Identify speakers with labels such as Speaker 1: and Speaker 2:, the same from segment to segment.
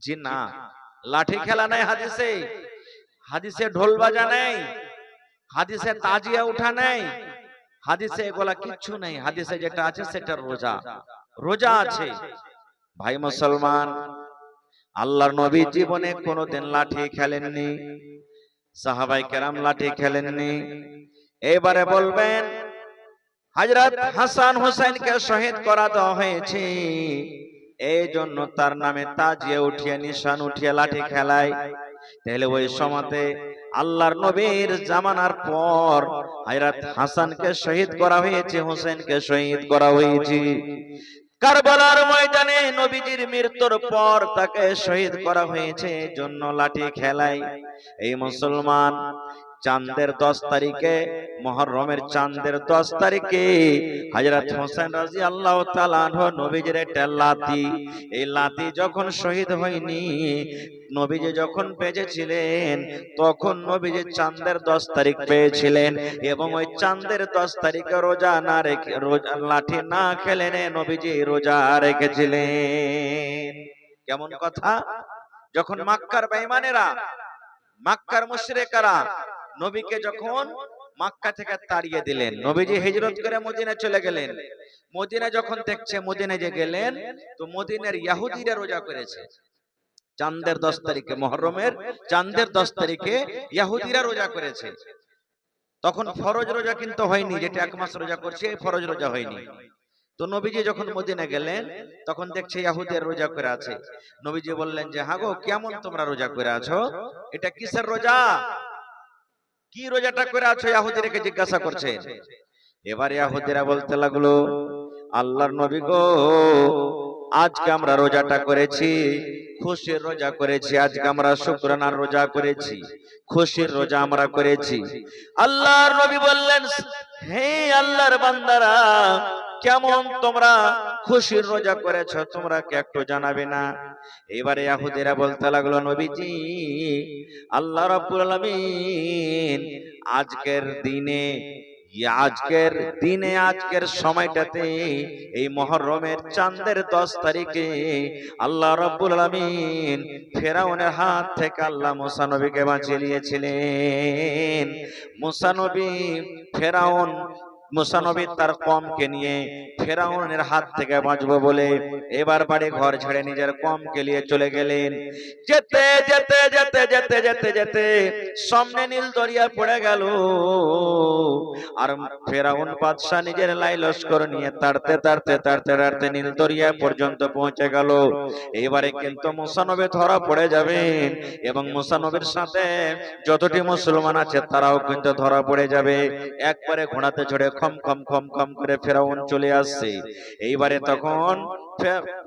Speaker 1: জি না, লাঠি খেলা নাই হাদিসে। হাদিসে ঢোল বাজা নেই, হাদিসে তাজিয়া উঠা নেই, হাদিসে এগুলা কিচ্ছু নেই। হাদিসে যেটা আছে সেটা রোজা, রোজা আছে। ভাই মুসলমান, আল্লাহর নবী জীবনে কোনোদিন লাঠি খেলেননি, সাহাবায়ে কেরাম লাঠি খেলেননি। এবারে বলবেন হযরত হাসান হুসাইনকে শহীদ করা দেওয়া হয়েছে, এই জন্য তার নামে তাজিয়া উঠিয়ে নিশান উঠিয়ে লাঠি খেলায়। তাহলে ওই সময়তে আল্লাহর নবীর জামানার পর হযরত হাসানকে শহীদ করা হয়েছে, হুসাইনকে শহীদ করা হয়েছে। কারবালার ময়দানে নবীজির মৃত্যুর পর তাকে শহীদ করা হয়েছে, জন্য লাঠি খেলায়। এই মুসলমান, চাঁদের 10 তারিখে, মুহররমের চাঁদের 10 তারিখে হযরত হোসেন রাদিয়াল্লাহু তাআলা আনহু নবীজির একটা লাঠি, এই লাঠি যখন শহীদ হয়নি, নবীজি যখন বেঁচে ছিলেন তখন নবীজি চাঁদের 10 তারিখ পেয়েছিলেন, এবং ওই চাঁদের 10 তারিখে রোজা না রেখে, রোজা লাঠি না খেলেন, নবীজি রোজা রেখেছিলেন। কেমন কথা! যখন মক্কার বেঈমানেরা, মক্কার মুশরিকরা নবীকে যখন মক্কা থেকে তাড়িয়ে দিলেন, নবীজি হিজরত করে মদিনা চলে গেলেন। মদিনা যখন দেখছে, মদিনায় যে গেলেন তো মদিনার ইহুদিরা রোজা করেছে চাঁদের 10 তারিখে, মুহররমের চাঁদের 10 তারিখে ইহুদিরা রোজা করেছে। তখন ফরজ রোজা কিন্তু হয়নি, যেটা এক মাস রোজা করছে এই ফরজ রোজা হয়নি। তো নবীজি যখন মদিনা গেলেন তখন দেখছে ইহুদিরা রোজা করে আছে। নবীজি বললেন যে হ্যাঁ গো, কেমন তোমরা রোজা করে আছো? এটা কিসের রোজা? কি রোজাটা করে আছো? ইহুদিরাকে জিজ্ঞাসা করছে। এবার ইহুদিরা বলতে লাগলো, আল্লাহর নবী গো, আজকে আমরা রোজাটা করেছি খুশির রোজা করেছি, আজকে আমরা শুকরানার রোজা করেছি, খুশির রোজা আমরা করেছি। আল্লাহর নবী বললেন, হে আল্লাহর বান্দারা, কেমন তোমরা খুশির রোজা করেছো, তোমরা কি একটু জানাবে না? এবারে ইহুদিরা বলতে লাগলো, নবীজি, আল্লাহ রাব্বুল আলামিন আজকের দিনে, আজকের সময়টাতে, এই মুহররমের চাঁদের 10 তারিখে আল্লাহ রাব্বুল আলামিন ফেরাউনের হাত থেকে আল্লাহ মুসা নবীকে বাঁচিয়ে নিয়েছিলেন। মুসা নবী তার কওমকে নিয়ে ফেরাউনের হাত থেকে বাঁচবো বলে এবার বাড়ি ঘর ছেড়ে নিজের কওমকে নিয়ে চলে গেলেন। যেতে যেতে যেতে যেতে যেতে যেতে সামনে নীল দরিয়া পড়ে গেল, আর ফেরাউন বাদশা নিজের লাই লস্কর নিয়ে তাড়তে তাড়তে তাড়তে তাড়তে নীল দরিয়া পর্যন্ত পৌঁছে গেল। এবারে কিন্তু মুসা নবী ধরা পড়ে যাবেন, এবং মুসা নবীর সাথে যতটি মুসলমান আছে তারাও কিন্তু ধরা পড়ে যাবে। একবারে ঘোড়াতে চড়ে খম খম খম খম করে ফেরাউন চলে আসছে। এইবারে তখন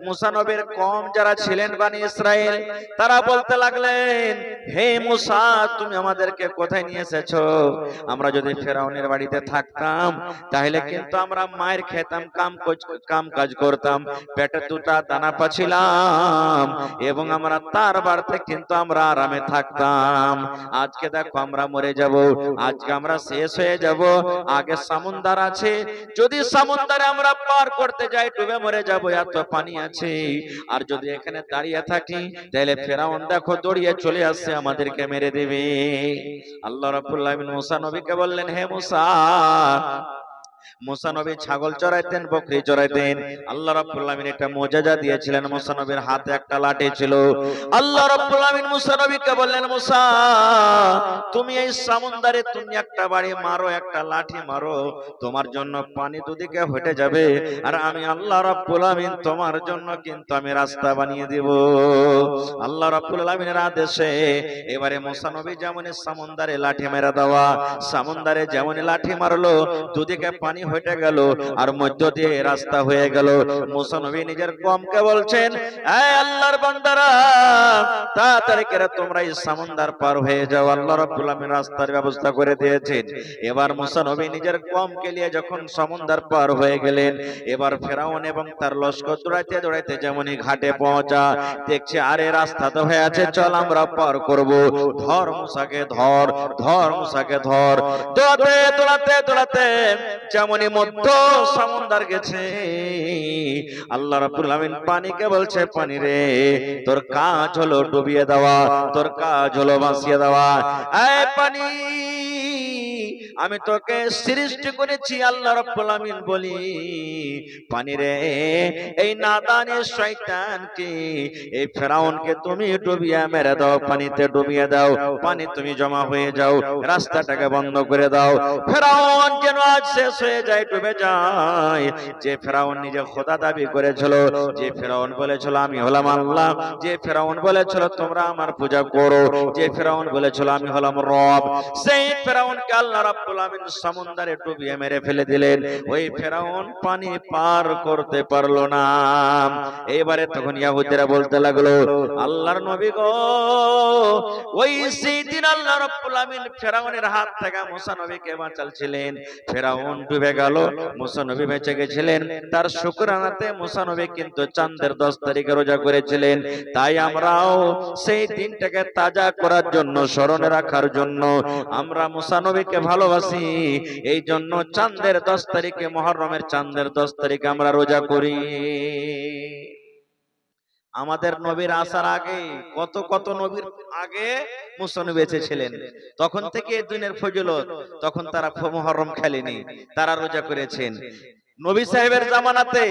Speaker 1: মুসা নবীর কওম যারা ছিলেন বনি ইসরাইল, তারা বলতে লাগলেন, হে মুসা, তুমি আমাদেরকে কোথায় নিয়ে এসেছো? আমরা যদি ফেরাউনের বাড়িতে থাকতাম তাহলে কিন্তু আমরা মায়ের খেতাম, কাম কাজ করতাম, পেটে দুটা দানা পাচ্ছিলাম, এবং আমরা তার বাড়িতে কিন্তু আমরা আরামে থাকতাম। আজকে দেখো আমরা মরে যাব, আজকে আমরা শেষ হয়ে যাব। আগে সমুদ্র আছে, যদি সমুদ্রে আমরা পার করতে যাই ডুবে মরে যাব, এত পানি আছে। আর যদি এখানে দাঁড়িয়ে থাকি তাহলে ফেরাউন দেখো দৌড়িয়ে চলে আসছে, আমাদেরকে মেরে দেবে। আল্লাহ রাব্বুল আলামিন মুসা নবীকে বললেন, হে মুসা, মুসা নবী ছাগল চড়াইতেন, বকরি চড়াইতেন। আল্লাহ রাব্বুল আলামিন একটা মুজিজা দিয়েছিলেন, মুসা নবীর হাতে একটা লাঠি ছিল। আল্লাহ রাব্বুল আলামিন মুসা নবীকে বললেন, মুসা, তুমি এই সমুদ্রে তুমি একটা বাড়ি মারো, একটা লাঠি মারো, তোমার জন্য পানি দুদিকে হটে যাবে, আর আমি আল্লাহ রাব্বুল আলামিন তোমার জন্য কিন্তু আমি রাস্তা বানিয়ে দেব। আল্লাহ রাব্বুল আলামিনের আদেশে এবারে মুসা নবী যেমন সমুদ্রে লাঠি মেরে দেওয়া, সমুদ্রে যেমন লাঠি মারলো দুদিকে পানি হয়ে গেল, আর মধ্য দিয়ে রাস্তা হয়ে গেল। মুসা নবী নিজের কওমকে বলছেন, হে আল্লাহর বান্দারা, তাড়াতাড়ি করে তোমরা এই সমুদ্র পার হয়ে যাও, আল্লাহ রাব্বুল আলামিন রাস্তার ব্যবস্থা করে দিয়েছেন। এবার মুসা নবী নিজের কওমকে নিয়ে যখন সমুদ্র পার হয়ে গেলেন, এবার ফেরাউন এবং তার লস্কর দৌড়াইতে দৌড়াইতে যেমনই ঘাটে পৌঁছা, দেখছে আরে রাস্তা তো হয়ে আছে, চল আমরা পার করব। ধর মুসাকে ধর, ধর মুসাকে ধর। দৌড়াতে দৌড়াতে দৌড়াতে যেমনই মধ্য সমুদ্র গেছে, আল্লাহ রাব্বুল আলামিন পানিকে বলছে, পানি রে তোর কাজ হলো ডুবিয়ে দেওয়া, তোর কাজ হলো ভাসিয়ে দেওয়া। এই পানি, আমি তোকে সৃষ্টি করেছি আল্লাহ রাব্বুল আলামিন বলি, পানি রে এই নাদানে শয়তানকে, এই ফেরাউনকে তুমি ডুবিয়ে মেরে দাও, পানিতে ডুবিয়ে দাও, পানি তুমি জমা হয়ে যাও, রাস্তাটাকে বন্ধ করে দাও। ফেরাউন যেন আজ শেষ হয়ে যায়, ডুবে যায়। যে ফেরাউন নিজে খোদা দাবি করেছিল, যে ফেরাউন বলেছিল আমি হলাম আল্লাহ, যে ফেরাউন বলেছিল তোমরা আমার পূজা করো, যে ফেরাউন বলেছিল আমি হলাম রব, সেই ফেরাউনকে আল্লাহ রাব্বুল আমিন সমুদ্রে ডুবিয়ে মেরে ফেলে দিলেন। ওই ফেরাউন পানি পার করতে পারলো না। এবারে তখন ইহুদিরা বলতে লাগলো, আল্লাহর নবী গো, ওই সেই দিন আল্লাহ রাব্বুল আমিন ফেরাউনের হাত থেকে মুসা নবীকে বাঁচালছিলেন। ফেরাউন ডুবে গেল, মুসা নবী বেঁচে গেছিলেন। তার শুকরানাতে মুসা নবী কিন্তু চাঁদের 10 তারিখে রোজা করেছিলেন। তাই আমরাও সেই দিনটাকে তাজা করার জন্য, স্মরণে রাখার জন্য আমরা মুসা নবীকে ভালোবাসি। এই জন্য চাঁদের 10 তারিখে, মুহররমের চাঁদের 10 তারিখে আমরা রোজা করি। আমাদের নবীর আসার আগে কত কত নবীর আগে মুসা নবী বেঁচে ছিলেন, তখন থেকে এই দিনের ফজিলত, তখন তারা মুহররম খেলেনি, তারা রোজা করেছেন। নবী সাহেবের জামানাতে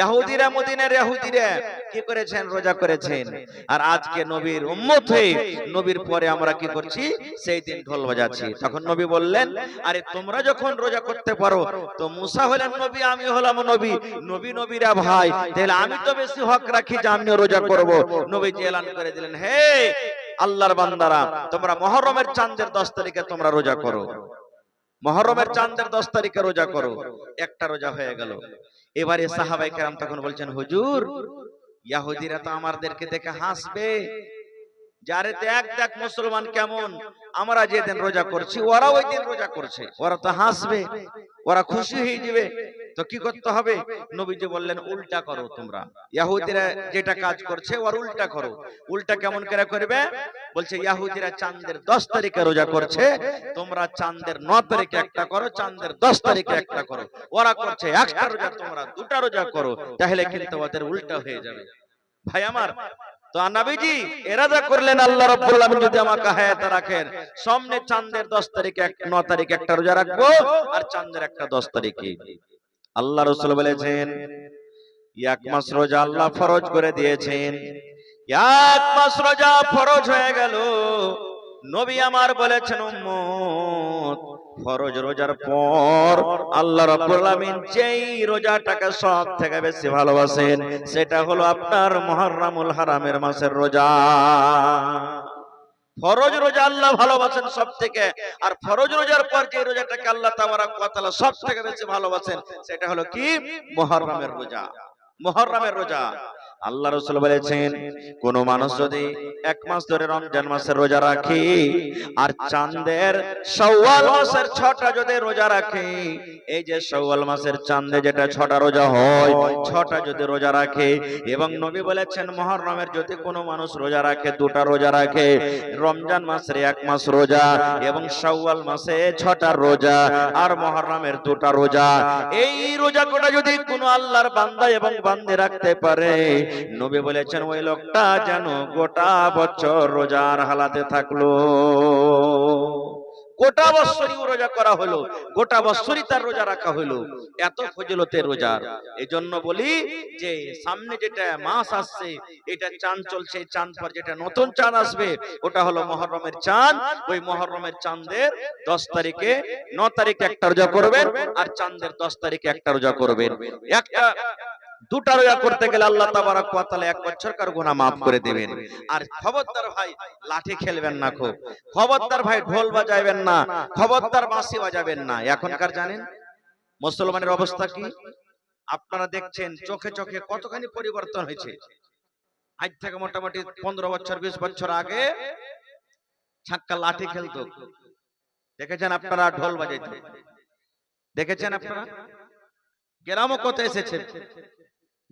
Speaker 1: ইহুদিরা, মদিনার ইহুদিরা কি করেছেন? রোজা করেছেন। আর আজকে নবীর উম্মত হয়ে নবীর পরে আমরা কি করছি? সেই দিন ঢোল বাজাচ্ছি। তখন নবী বললেন, আরে তোমরা যখন রোজা করতে পারো, তো মুসা হলেন নবী, আমি হলাম নবী, নবী নবীরা ভাই, তাহলে আমি তো বেশি হক রাখি যে আমিও রোজা করব। নবীজি এলান করে দিলেন, হে আল্লাহর বান্দারা, তোমরা মুহররমের চাঁদের 10 তারিখে তোমরা রোজা করো, মুহররমের চাঁদের 10 তারিখে রোজা করো। একটা রোজা হয়ে গেল। এবারে সাহাবায়ে কেরাম তখন বলছেন, হুজুর, ইহুদিরা তো আমাদেরকে দেখে হাসবে, যারে দেখ মুসলমান কেমন, আমরা যেদিন রোজা করছি ওরা ওই দিন রোজা করছে, ওরা তো হাসবে, ওরা খুশি হয়ে যাবে, তো কি করতে হবে? নবীজি বললেন, উল্টা করো তোমরা, ইহুদিরা যেটা কাজ করছে ওর উল্টা করো। উল্টা কেমন করে করবে? বলছে, ইহুদিরা চাঁদের 10 তারিখে রোজা করছে, তোমরা চাঁদের 9 তারিখে একটা করো, চাঁদের 10 তারিখে একটা করো। ওরা করছে একটা রোজা, তোমরা দুটা রোজা করো, তাহলে কিন্তু ওদের উল্টা হয়ে যাবে। ভাই আমার, তো নবীজি ইরাদা করলেন, আল্লাহ রাব্বুল আলামিন যদি আমাকে হায়াতে রাখেন, সামনে চাঁদের 10 তারিখে 9 তারিখে একটা রোজা রাখবো, আর চাঁদের একটা 10 তারিখে। আল্লাহ রাসূল বলেছেন, এক মাস রোজা আল্লাহ ফরজ করে দিয়েছেন। এক মাস রোজা ফরজ হয়ে গেল। নবী আমার বলেছেন, উম্মত, ফরজ রোজার পর আল্লাহ রাব্বুল আলামিন যেই রোজাটাকে সব থেকে বেশি ভালোবাসেন, সেটা হলো আপনার মুহররমুল হারামের মাসের রোজা। ফরজ রোজা আল্লাহ ভালোবাসেন সব থেকে, আর ফরজ রোজার পর যে রোজাটাকে আল্লাহ তাবারক ওয়া তাআলা সব থেকে বেশি ভালোবাসেন, সেটা হলো কি? মুহররমের রোজা। মুহররমের রোজা। আল্লাহ রাসূল বলেছেন, কোন মানুষ যদি এক মাস ধরে রমজান মাসের রোজা রাখে, আর চাঁদের শাওয়াল মাসের 6টা যদি রোজা রাখে, এই যে শাওয়াল মাসের চাঁদে যেটা 6টা রোজা হয়, 6টা যদি রোজা রাখে, এবং নবী বলেছেন মুহররমের যদি কোনো মানুষ রোজা রাখে, 2টা রোজা রাখে, রমজান মাসের 1 মাস রোজা, এবং শাওয়াল মাসে 6টা রোজা, আর মুহররমের 2টা রোজা, এই রোজা কোটা যদি কোনো আল্লাহর বান্দা এবং বান্দে রাখতে পারে, নবী বলেছেন ওই লোকটা যেন গোটা বছর রোজার হালাতে থাকলো। গোটা বছরই রোজা করা হলো, গোটা বছরই তার রোজা রাখা হলো। এত ফজিলতের রোজার। এজন্য বলি যে সামনে যেটা মাস আসছে, এটা চাঁদ চলছে, চাঁদ পর যেটা নতুন চাঁদ আসবে, ওটা হলো মুহররমের চাঁদ। ওই মুহররমের চাঁদের 10 তারিখে, 9 তারিখে একটা রোজা করবেন, আর চাঁদের 10 তারিখে একটা রোজা করবেন। একটা 2টা রোজা করতে গেলে আল্লাহ তাবারক ওয়া তাআলা 1 বছরকার গুনাহ maaf করে দিবেন। আর খবরদার ভাই লাঠি খেলবেন না, খুব খবরদার ভাই ঢোল বাজাবেন না, খবরদার বাঁশি বাজাবেন না। এখনকার জানেন মুসলমানের অবস্থা কি? আপনারা দেখছেন চোখে চোখে কতখানি পরিবর্তন হয়েছে। আজ থেকে মোটামুটি 15 বছর 20 বছর আগে ছাক্কা লাঠি খেলতো, দেখেছেন আপনারা? ঢোল বাজাইতো, দেখেছেন আপনারা? গ্রামও কত এসেছে,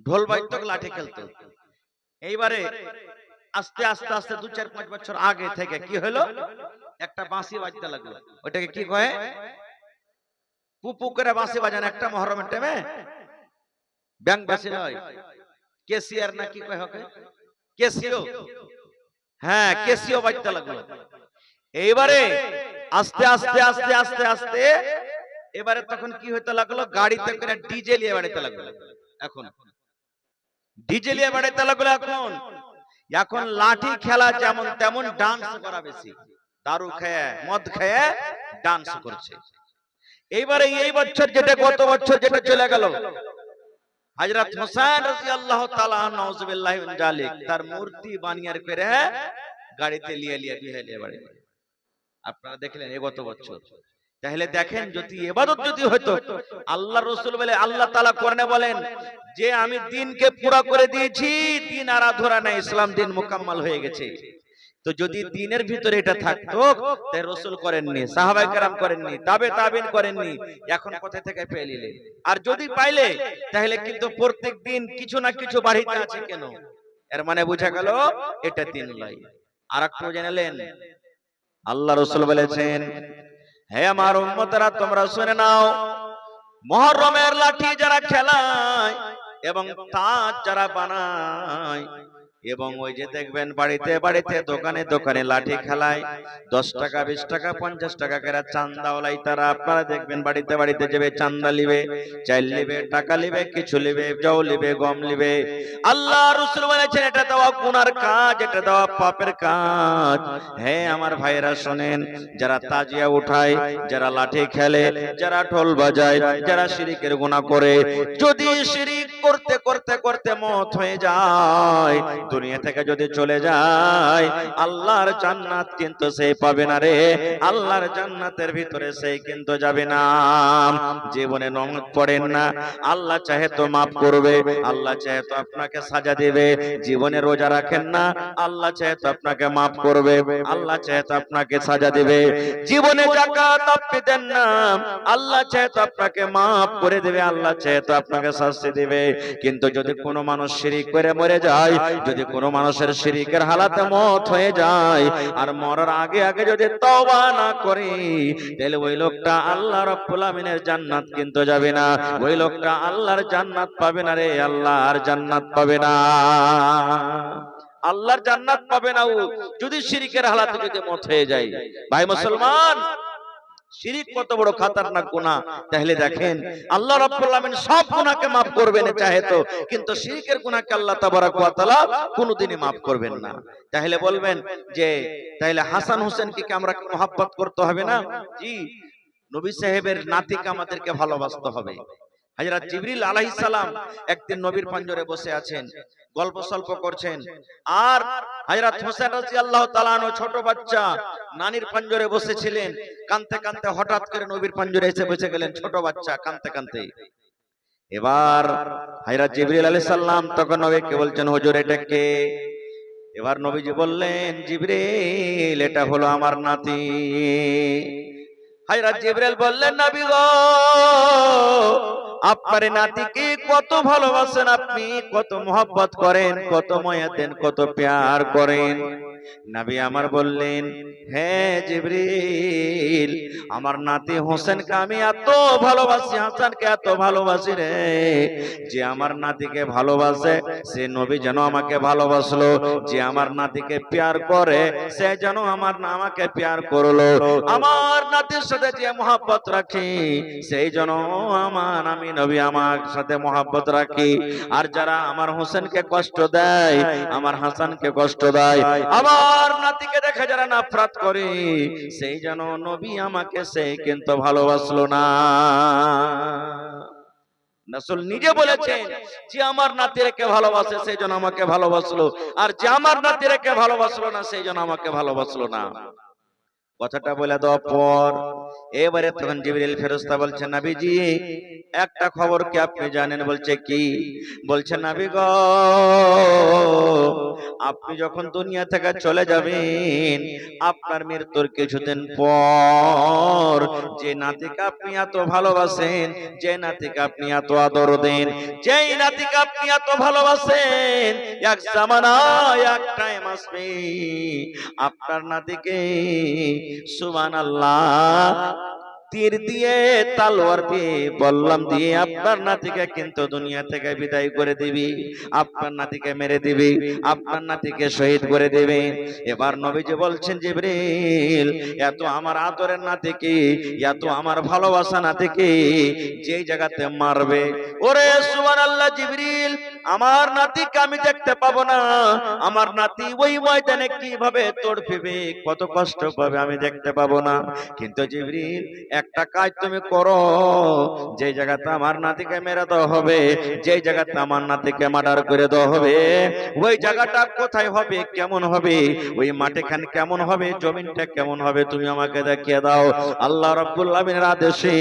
Speaker 1: ঢোল বাজতো, লাঠি খেলতো। এইবারে আস্তে আস্তে আস্তে 2, 4, 5 বছর আগে থেকে কি হলো? একটা বাঁশি বাজতে লাগলো। ওটাকে কি কয়? পুপু করে বাঁশি বাজান একটা মহরমের টাইমে, ব্যাংক বাসি নয়, কেসিয়ার না কি কয় হবে, কেসিও, হ্যাঁ কেসিও বাজতে লাগলো। এইবারে আস্তে আস্তে আস্তে আস্তে আস্তে এবারে তখন কি হইতে লাগলো, গাড়িতে করে ডিজে নিয়ে বেড়াতে লাগলো। এখন ডিজে নিয়ে বেড়াতে লাগলো। এখন এখন লাঠি খেলা যেমন তেমন ডান্স করা বেশি, দারু খেয়ে মদ খেয়ে ডান্স করছে। এইবারে এই বছর যেটা গত বছর যেটা চলে গেল, হযরত হোসেন রাদিয়াল্লাহু তাআলা নাউযুবিল্লাহি মিন জালিক, তার মূর্তি বানিয়ে করে গাড়িতে নিয়ে বাড়ি। আপনারা দেখলেন এই গত বছর। তাহলে দেখেন যদি ইবাদত যদি হতো, আল্লাহ রাসূল বলে, আল্লাহ তাআলা কোরআনে বলেন যে আমি দ্বীনকে পুরো করে দিয়েছি, দ্বীন আর আধুরা নাই, ইসলাম দ্বীন মুকাম্মাল হয়ে গেছে। তো যদি দ্বীনের ভিতরে এটা থাকতো তাই রাসূল করেননি, সাহাবায়ে কেরাম করেননি, তাবে তাবিন করেননি, এখন কোথা থেকে পেলিলে? আর যদি পাইলে তাহলে কিন্তু প্রত্যেক দিন কিছু না কিছু বাড়িতে আছে কেন? এর মানে বোঝা গেল এটা দ্বীন নয়। আরেকটু জানলেন, আল্লাহ রাসূল বলেছেন, হে আমার উম্মতরা তোমরা শুনে নাও, মুহররমের লাঠি যারা খেলায় এবং তাজ যারা বানায়, এবং ওই যে দেখবেন বাড়িতে বাড়িতে দোকানে দোকানে লাঠি খেলায়, 10 টাকা 20 টাকা 50 টাকা করে চান্দা ওলাই, তারা আপনারা দেখবেন বাড়িতে বাড়িতে যাবে, চান্দা লিবে, চাল লিবে, টাকা লিবে, কিছু লিবে, জল লিবে, গম লিবে। আল্লাহ রাসূল বলেছেন এটা দেওয়া গুনার কাজ, এটা দেওয়া পাপের কাজ। হে আমার ভাইরা শুনেন, যারা তাজিয়া উঠায়, যারা লাঠি খেলে, যারা ঢোল বাজায়, যারা শিরকের গুনাহ করে, যদি শিরক করতে করতে করতে মওত হয়ে যায়, দুনিয়া থেকে যদি চলে যায়, আল্লাহর জান্নাত কিন্তু সে পাবে না রে, আল্লাহর জান্নাতের ভিতরে সে কিন্তু যাবে না। জীবনে নামাজ পড়েন না, আল্লাহ চাহে তো maaf করবে, আল্লাহ চাহে তো আপনাকে সাজা দেবে। জীবনে রোজা রাখেন না, আল্লাহ চাহে তো আপনাকে maaf করবে, আল্লাহ চাহে তো আপনাকে সাজা দেবে। জীবনে যাকাত আপনি দেন না, আল্লাহ চাহে তো আপনাকে maaf করে দেবে, আল্লাহ চাহে তো আপনাকে শাস্তি দেবে। কিন্তু যদি কোনো মানুষ শিরক করে মরে যায়, যদি কোনো মানুষের শিরকের হালাতে মওত হয়ে যায়, আর মরার আগে আগে যদি তওবা না করে, তাহলে ওই লোকটা আল্লাহ রাব্বুল আমিনের জান্নাত কিন্তু যাবে না, ওই লোকটা আল্লাহর জান্নাত পাবে না রে, আল্লাহর জান্নাত পাবে না, আল্লাহর জান্নাত পাবে না ও যদি শিরকের হালাতে যদি মওত হয়ে যায়। ভাই মুসলমান, শিরক কত বড় খতরনাক গুনাহ। তাহলে দেখেন আল্লাহ রাব্বুল আমিন সব গুনাহকে maaf করবেন চাহে তো, কিন্তু শিরকের গুনাহকে আল্লাহ তাবারক ওয়া তাআলা কোনোদিনই maaf করবেন না। তাহলে বলবেন যে তাহলে হাসান হোসেনকে কি আমরা মহব্বত করতে হবে না? জি, নবী সাহেবের নাতিকে আমাদেরকে ভালোবাসতে হবে। হযরত জিবরিল আলাইহিস সালাম একদিন নবীর পাঞ্জরে বসে আছেন, গল্প সল্প করছেন, আর হযরত হোসেন রাদিয়াল্লাহু তাআলা আনহু ছোট বাচ্চা নানির পাঞ্জরে বসেছিলেন, কাঁদতে কাঁদতে হঠাৎ করে নবীর পাঞ্জরে এসে বসে গেলেন, ছোট বাচ্চা কাঁদতে কাঁদতে। এবার হযরত জিবরিল আলাইহিস সালাম তখন নবীকে বলছেন, হুজুর এটা কে? এবার নবীজি বললেন, জিবরিল এটা হলো আমার নাতি। হযরত জিবরিল বললেন, নবী গো আপনার নাতিকে কত ভালোবাসেন আপনি, কত মহব্বত করেন, কত মায়া দেন, কত প্যার করেন। নবী আমার বললেন, হে জিবরিল আমার নাতি হোসেনকে আমি এত ভালোবাসি, হাসানকে এত ভালোবাসি রে, যে আমার নাতিকে ভালোবাসে সে নবী যেন আমাকে ভালোবাসলো, যে আমার নাতিকে প্যার করে সে যেন আমাকে প্যার করলো, আমার নাতির সাথে যে মহব্বত রাখি সেই যেন আমি নবী আমার সাথে মহব্বত রাখি। আর যারা আমার হোসেনকে কষ্ট দেয়, আমার হাসানকে কষ্ট দেয়, আমার নাতিকে দেখে যারা নফরত করে, সেই যেন নবী আমাকে সেই কিন্তু ভালোবাসলো না। রাসূল নিজে বলেছেন যে আমার নাতিকে ভালোবাসে সেই জন্য আমাকে ভালোবাসলো, আর যে আমার নাতিকে ভালোবাসলো না সেই জন্য আমাকে ভালোবাসলো না। কথাটা বলে দেওয়ার পর এবারে তখন জিবরিল ফেরেশতা বলছেন, নবীজি একটা খবর কি আপনি জানেন? বলছে কি? বলছে নবী গো আপনি যখন দুনিয়া থেকে চলে যাবেন, আপনার মৃত্যুর কিছুদিন পর যে নাতিকে আপনি এত ভালোবাসেন, যে নাতিকে আপনি এত আদর দেন, যেই নাতিকে আপনি এত ভালোবাসেন, এক জামানায় এক টাইম আসবে আপনার নাতিকে সুবহানাল্লাহ তীর দিয়ে তলোয়ার দিয়ে বললাম দিয়ে আপনার নাতিকে কিন্তু দুনিয়া থেকে বিদায় করে দিবি, আপনার নাতিকে মেরে দিবি, আপনার নাতিকে শহীদ করে দিবে। এবার নবীজি বলছেন জিবরিল, এত আমার আদরের নাতিকে, এত আমার ভালোবাসা নাতিকে যেই জায়গাতে মারবে, ওরে সুবহানাল্লাহ জিবরিল, আমার নাতিকে আমি দেখতে পাবো না, আমার নাতি ওই ময়দানে কিভাবে তড়পিবে, কত কষ্ট পাবে আমি দেখতে পাবো না। কিন্তু জিবরিল একটা কাজ তুমি করো, যে জায়গাতে আমার নাতিকে মেরে দেওয়া হবে, যে জায়গাতে আমার নাতিকে মার্ডার করে দেওয়া হবে, ওই জায়গাটা কোথায় হবে, কেমন হবে, ওই মাটিখান কেমন হবে, জমিনটা কেমন হবে, তুমি আমাকে দেখিয়ে দাও। আল্লাহ রাব্বুল আলামিনের আদেশে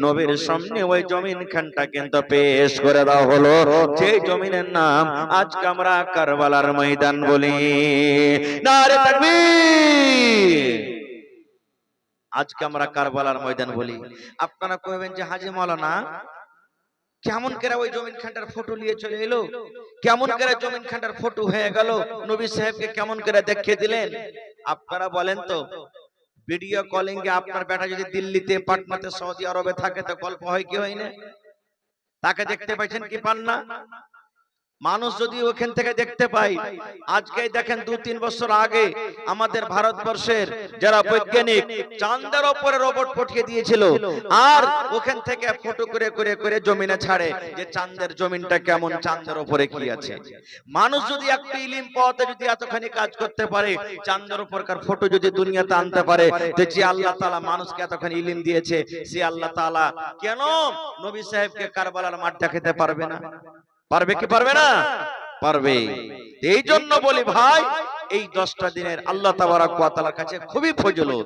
Speaker 1: নবীর সামনে ওই জমিনখানটা কিন্তু পেশ করে দেওয়া হলো, যে জমিনের নাম আজকে আমরা কারবালার ময়দান বলি। নারে তাকবীর। আজকে আমরা কারবালার ময়দান বলি। আপনারা কইবেন যে হাজী মাওলানা কেমন করে ওই জমিনখানটার ফটো নিয়ে চলে এলো, কেমন করে জমিনখানটার ফটো হয়ে গেল, নবী সাহেবকে কেমন করে দেখিয়ে দিলেন? আপনারা বলেন তো, ভিডিও কলিং এ আপনার বেটা যদি দিল্লিতে, পাটনাতে, সৌদি আরবে থাকে তো গল্প হয় কি হয় না? তাকে দেখতে পাইছেন কি পান না? মানুষ যদি ওখান থেকে দেখতে পাই, আজকে দেখেন 2-3 বছর আগে আমাদের ভারতবর্ষের যারা বৈজ্ঞানিক চাঁদের উপরে রোবট পাঠিয়ে দিয়েছিল, আর ওখান থেকে ফটো করে করে করে জমিনে ছাড়ে যে চাঁদের জমিনটা কেমন, চাঁদের উপরে কি আছে। মানুষ যদি একটু ইলম পাওয়াতে যদি এতখানি কাজ করতে পারে, চাঁদের উপরকার ফটো যদি দুনিয়াতে আনতে পারে, তো যে আল্লাহ তাআলা মানুষকে এতখানি ইলম দিয়েছে, সে আল্লাহ তাআলা কেন নবী সাহেবকে কারবালার মাঠ দেখাতে পারবে না? পারবে কি পারবে না? পারবে। এই জন্য বলি ভাই, এই 10টা দিনের আল্লাহ তাবারক ওয়া তাআলার কাছে খুবই ফজিলত।